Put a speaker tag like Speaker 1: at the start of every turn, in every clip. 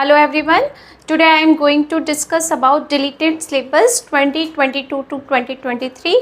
Speaker 1: Hello everyone. Today I am going to discuss about deleted syllabus 2022 to 2023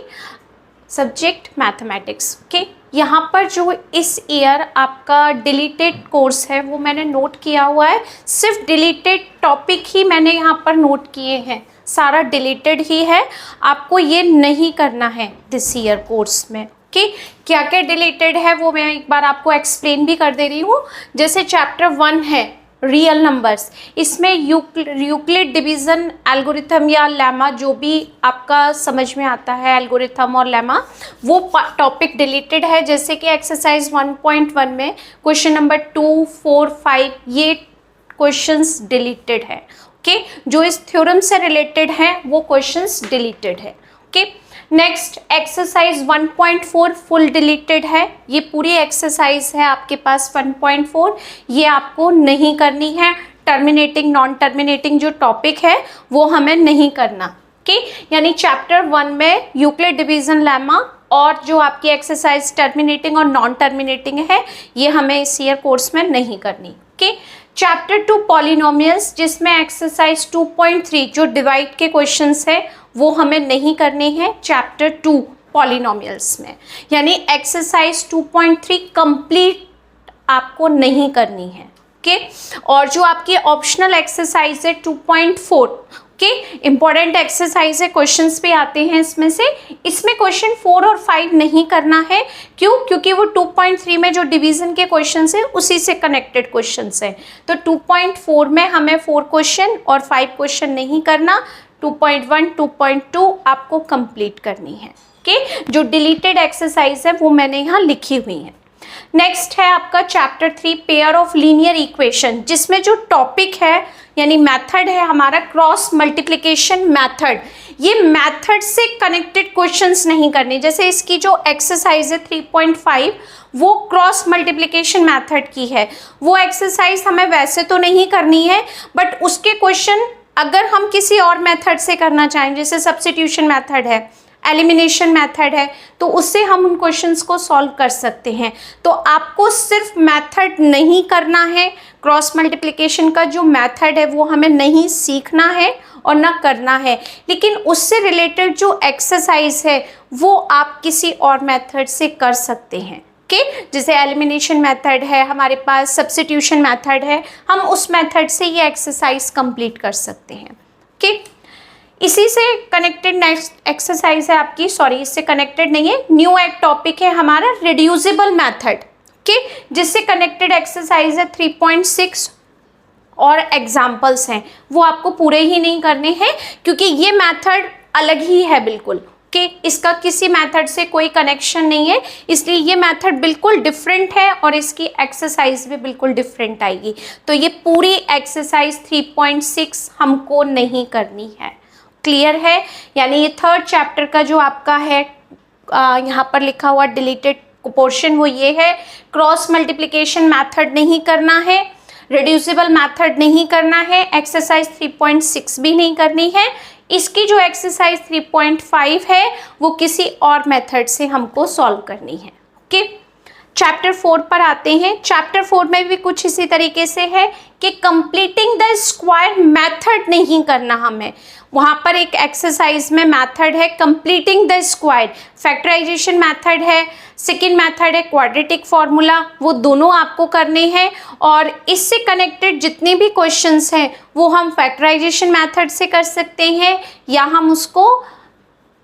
Speaker 1: subject mathematics. Okay, यहाँ पर जो इस year आपका deleted course है वो मैंने नोट किया हुआ है। सिर्फ डिलीटेड टॉपिक ही मैंने यहाँ पर नोट किए हैं, सारा डिलीटेड ही है। आपको ये नहीं करना है दिस ईयर कोर्स में। ओके, क्या क्या डिलीटेड है वो मैं एक बार आपको एक्सप्लेन भी कर दे रही हूँ। जैसे चैप्टर 1 है रियल नंबर्स, इसमें यूक्लिड डिवीज़न एल्गोरिथम या लेमा, जो भी आपका समझ में आता है एल्गोरिथम और लेमा, वो टॉपिक डिलीटेड है। जैसे कि एक्सरसाइज 1.1 में क्वेश्चन नंबर 2, 4, 5 ये क्वेश्चंस डिलीटेड है। ओके, जो इस थ्योरम से रिलेटेड हैं वो क्वेश्चंस डिलीटेड है। Okay, next exercise 1.4 full deleted है। ये पूरी एक्सरसाइज है आपके पास 1.4, ये आपको नहीं करनी है। टर्मिनेटिंग नॉन टर्मिनेटिंग जो टॉपिक है वो हमें नहीं करना। ओके, यानी चैप्टर 1 में यूक्लिड डिवीजन लेमा और जो आपकी एक्सरसाइज टर्मिनेटिंग और नॉन टर्मिनेटिंग है ये हमें इस ईयर कोर्स में नहीं करनी। ओके, चैप्टर 2 पॉलिनोमियल्स, जिसमें एक्सरसाइज 2.3 जो डिवाइड के क्वेश्चंस है वो हमें नहीं करने हैं चैप्टर 2 पॉलिनोमियल्स में। यानी एक्सरसाइज 2.3 कंप्लीट आपको नहीं करनी है। ओके, और जो आपकी ऑप्शनल एक्सरसाइज है 2.4, ओके, इंपॉर्टेंट एक्सरसाइज है, क्वेश्चंस भी आते हैं इसमें से। इसमें क्वेश्चन 4 और 5 नहीं करना है। क्यों? क्योंकि वो 2.3 में जो डिवीजन के क्वेश्चंस है उसी से कनेक्टेड क्वेश्चंस है। तो 2.4 में हमें 4 क्वेश्चन और 5 क्वेश्चन नहीं करना। 2.1, 2.2 आपको कंप्लीट करनी है। ओके, जो डिलीटेड एक्सरसाइज है वो मैंने यहाँ लिखी हुई है। नेक्स्ट है आपका chapter 3 pair of linear equation, जिसमें जो टॉपिक है यानी मेथड है हमारा क्रॉस मल्टीप्लिकेशन मेथड। ये मेथड से कनेक्टेड क्वेश्चंस नहीं करने। जैसे इसकी जो एक्सरसाइज है 3.5 वो क्रॉस मल्टीप्लिकेशन मेथड की है। वो एक्सरसाइज हमें वैसे तो नहीं करनी है, बट उसके क्वेश्चन अगर हम किसी और मेथड से करना चाहें, जैसे सब्स्टिट्यूशन मेथड है, एलिमिनेशन मेथड है, तो उससे हम उन क्वेश्चंस को सॉल्व कर सकते हैं। तो आपको सिर्फ मेथड नहीं करना है, क्रॉस मल्टीप्लिकेशन का जो मेथड है वो हमें नहीं सीखना है और ना करना है, लेकिन उससे रिलेटेड जो एक्सरसाइज है वो आप किसी और मेथड से कर सकते हैं। ओके, जैसे एलिमिनेशन मेथड है हमारे पास, सब्स्टिट्यूशन मेथड है, हम उस मेथड से ये एक्सरसाइज कंप्लीट कर सकते हैं। ओके, इसी से कनेक्टेड नेक्स्ट एक्सरसाइज है आपकी, इससे कनेक्टेड नहीं है, न्यू एक टॉपिक है हमारा रिड्यूसिबल मेथड। ओके, जिससे कनेक्टेड एक्सरसाइज है 3.6 और एग्जाम्पल्स हैं, वो आपको पूरे ही नहीं करने हैं क्योंकि ये मेथड अलग ही है बिल्कुल। कि इसका किसी मेथड से कोई कनेक्शन नहीं है, इसलिए ये मेथड बिल्कुल डिफरेंट है और इसकी एक्सरसाइज भी बिल्कुल डिफरेंट आएगी। तो ये पूरी एक्सरसाइज 3.6 हमको नहीं करनी है। क्लियर है? यानी ये थर्ड चैप्टर का जो आपका है यहाँ पर लिखा हुआ डिलीटेड पोर्शन वो ये है, क्रॉस मल्टीप्लिकेशन मेथड नहीं करना है, रिड्यूसिबल मेथड नहीं करना है, एक्सरसाइज 3.6 भी नहीं करनी है। इसकी जो एक्सरसाइज 3.5 है वो किसी और मेथड से हमको सॉल्व करनी है। ओके, चैप्टर 4 पर आते हैं। चैप्टर 4 में भी कुछ इसी तरीके से है कि कंप्लीटिंग द स्क्वायर मेथड नहीं करना हमें। वहाँ पर एक एक्सरसाइज में मेथड है completing the square, factorization method है, सेकेंड मेथड है क्वाड्रेटिक फार्मूला, वो दोनों आपको करने हैं। और इससे कनेक्टेड जितने भी क्वेश्चंस हैं वो हम फैक्टराइजेशन मेथड से कर सकते हैं या हम उसको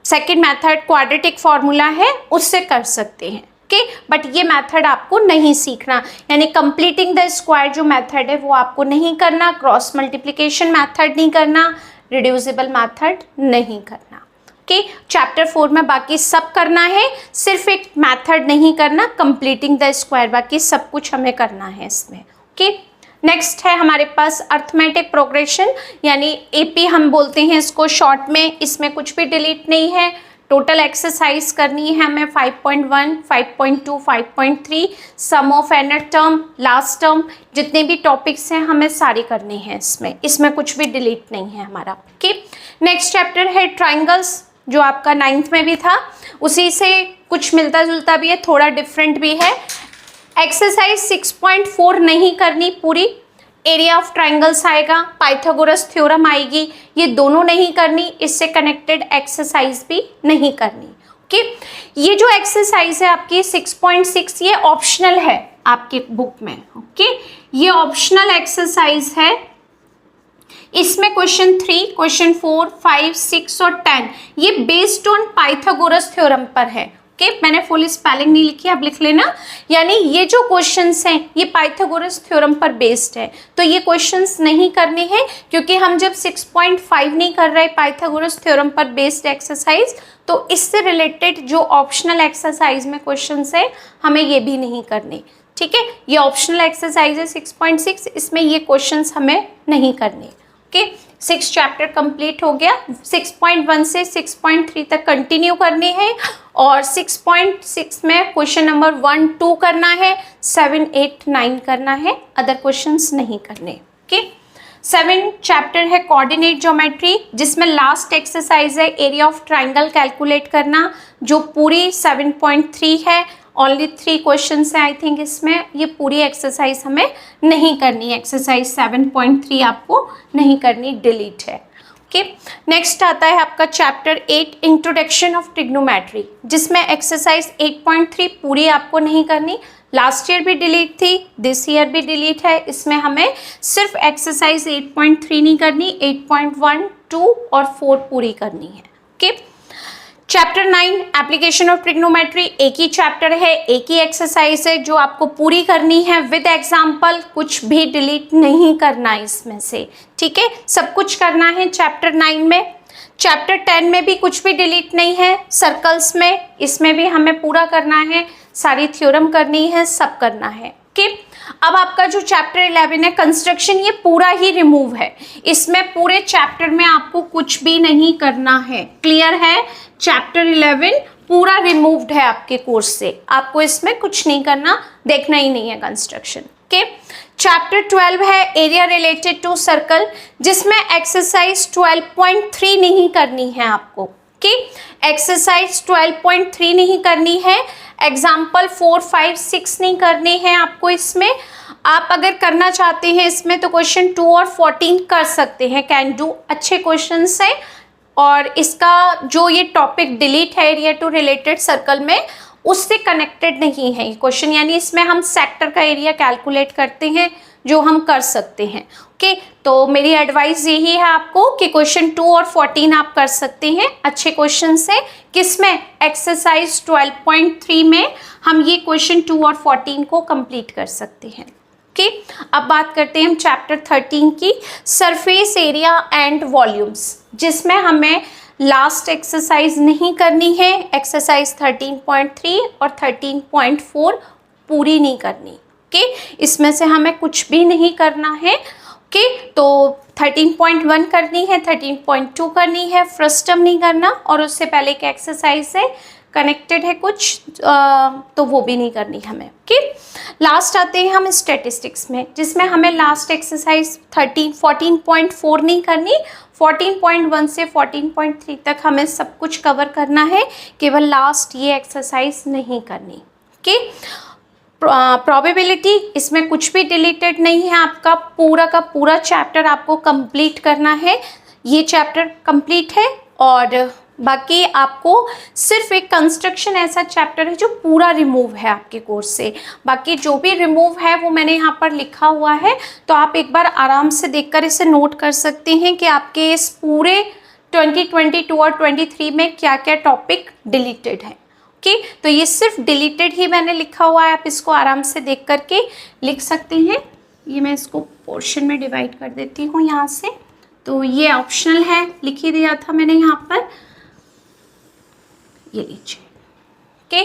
Speaker 1: सेकेंड मेथड क्वाड्रेटिक फार्मूला है उससे कर सकते हैं। ओके, बट ये मेथड आपको नहीं सीखना, यानी कंप्लीटिंग द स्क्वायर जो मेथड है वो आपको नहीं करना, क्रॉस मल्टीप्लिकेशन मेथड नहीं करना, रिड्यूसिबल मेथड नहीं करना। ओके, चैप्टर 4 में बाकी सब करना है, सिर्फ एक मेथड नहीं करना, कंप्लीटिंग द स्क्वायर, बाकी सब कुछ हमें करना है इसमें। ओके, नेक्स्ट है हमारे पास अर्थमेटिक प्रोग्रेशन, यानी एपी हम बोलते हैं इसको शॉर्ट में। इसमें कुछ भी डिलीट नहीं है, टोटल एक्सरसाइज करनी है हमें 5.1, 5.2, 5.3, sum of nth term, last term, जितने भी टॉपिक्स हैं हमें सारे करने हैं इसमें कुछ भी डिलीट नहीं है हमारा। ओके, नेक्स्ट चैप्टर है ट्राइंगल्स, जो आपका 9th में भी था, उसी से कुछ मिलता जुलता भी है, थोड़ा डिफरेंट भी है। एक्सरसाइज 6.4 नहीं करनी पूरी, एरिया ऑफ ट्राइंगल्स आएगा, पाइथागोरस थ्योरम आएगी, ये दोनों नहीं करनी, इससे कनेक्टेड एक्सरसाइज भी नहीं करनी। ओके, ये जो एक्सरसाइज है आपकी 6.6 ये ऑप्शनल है आपके बुक में। ओके, ये ऑप्शनल एक्सरसाइज है, इसमें क्वेश्चन 3, क्वेश्चन 4, 5, 6 और 10 ये बेस्ड ऑन पाइथागोरस थ्योरम पर है। ओके, मैंने फुल स्पेलिंग नहीं लिखी, आप लिख लेना। यानी ये जो क्वेश्चंस हैं ये पाइथागोरस थ्योरम पर बेस्ड है, तो ये क्वेश्चंस नहीं करने हैं, क्योंकि हम जब 6.5 नहीं कर रहे पाइथागोरस थ्योरम पर बेस्ड एक्सरसाइज, तो इससे रिलेटेड जो ऑप्शनल एक्सरसाइज में क्वेश्चंस है हमें ये भी नहीं करने। ठीक है, ये ऑप्शनल एक्सरसाइज है 6.6, इसमें ये क्वेश्चंस हमें नहीं करने। ओके, 6 चैप्टर कंप्लीट हो गया। 6.1 से 6.3 तक कंटिन्यू करनी है, और 6.6 में क्वेश्चन नंबर 1, 2 करना है, 7, 8, 9 करना है, अदर क्वेश्चंस नहीं करने। ओके, 7 चैप्टर है कोऑर्डिनेट ज्योमेट्री, जिसमें लास्ट एक्सरसाइज है एरिया ऑफ ट्राइंगल कैलकुलेट करना, जो पूरी 7.3 है। ओनली 3 क्वेश्चन है आई थिंक इसमें, ये पूरी एक्सरसाइज हमें नहीं करनी है। एक्सरसाइज 7.3 आपको नहीं करनी, डिलीट है। ओके, नेक्स्ट आता है आपका चैप्टर 8 इंट्रोडक्शन ऑफ ट्रिग्नोमेट्री, जिसमें एक्सरसाइज 8.3 पूरी आपको नहीं करनी। लास्ट ईयर भी डिलीट थी, दिस ईयर भी डिलीट है। इसमें हमें सिर्फ एक्सरसाइज 8.3 नहीं करनी, 8.1, 2 और 4 पूरी करनी है। Okay, chapter 9 application of trigonometry, एक ही चैप्टर है, एक ही एक्सरसाइज है जो आपको पूरी करनी है विद एग्जाम्पल, कुछ भी डिलीट नहीं करना इसमें से। ठीक है, सब कुछ करना है चैप्टर 9 में। चैप्टर 10 में भी कुछ भी डिलीट नहीं है, सर्कल्स में, इसमें भी हमें पूरा करना है, सारी थ्योरम करनी है, सब करना है। ओके, अब आपका जो चैप्टर 11 है कंस्ट्रक्शन, ये पूरा ही रिमूव है, इसमें पूरे चैप्टर में आपको कुछ भी नहीं करना है। क्लियर है, चैप्टर 11 पूरा रिमूव्ड है आपके कोर्स से, आपको इसमें कुछ नहीं करना, देखना ही नहीं है कंस्ट्रक्शन। ओके, चैप्टर 12 है एरिया रिलेटेड टू सर्कल, जिसमें एक्सरसाइज 12.3 नहीं करनी है आपको। ओके, एक्सरसाइज 12.3 नहीं करनी है, एग्जाम्पल 4, 5, 6 नहीं करने हैं आपको इसमें। आप अगर करना चाहते हैं इसमें तो क्वेश्चन 2 और 14 कर सकते हैं, कैन डू, अच्छे क्वेश्चन हैं। और इसका जो ये टॉपिक डिलीट है एरिया टू रिलेटेड सर्कल में, उससे कनेक्टेड नहीं है ये क्वेश्चन, यानी इसमें हम सेक्टर का एरिया कैलकुलेट करते हैं, जो हम कर सकते हैं। ओके, तो मेरी एडवाइस यही है आपको कि क्वेश्चन 2 और 14 आप कर सकते हैं, अच्छे क्वेश्चन से। किसमें, एक्सरसाइज 12.3 में हम ये क्वेश्चन 2 और 14 को कंप्लीट कर सकते हैं। ओके, अब बात करते हैं हम चैप्टर 13 की, सरफेस एरिया एंड वॉल्यूम्स, जिसमें हमें लास्ट एक्सरसाइज नहीं करनी है, एक्सरसाइज 13.3 और 13.4 पूरी नहीं करनी। ओके, इसमें से हमें कुछ भी नहीं करना है। ओके, तो 13.1 करनी है, 13.2 करनी है, फ्रस्टम नहीं करना, और उससे पहले एक एक्सरसाइज है कनेक्टेड है कुछ, तो वो भी नहीं करनी हमें। ओके, लास्ट आते हैं हम स्टैटिस्टिक्स में, जिसमें हमें लास्ट एक्सरसाइज 14.4 नहीं करनी, 14.1 से 14.3 तक हमें सब कुछ कवर करना है, केवल लास्ट ये एक्सरसाइज नहीं करनी। ओके, प्रोबेबिलिटी, इसमें कुछ भी डिलीटेड नहीं है, आपका पूरा का पूरा चैप्टर आपको कंप्लीट करना है, ये चैप्टर कंप्लीट है। और बाकी आपको सिर्फ एक कंस्ट्रक्शन ऐसा चैप्टर है जो पूरा रिमूव है आपके कोर्स से, बाकी जो भी रिमूव है वो मैंने यहाँ पर लिखा हुआ है, तो आप एक बार आराम से देखकर इसे नोट कर सकते हैं कि आपके इस पूरे 2022 और 23 में क्या क्या टॉपिक डिलीटेड है। ओके, तो ये सिर्फ डिलीटेड ही मैंने लिखा हुआ है, आप इसको आराम से देख करके लिख सकते हैं। ये मैं इसको पोर्शन में डिवाइड कर देती हूँ यहाँ से, तो ये ऑप्शनल है, लिख ही दिया था मैंने यहाँ पर, ये लीजिए। ओके,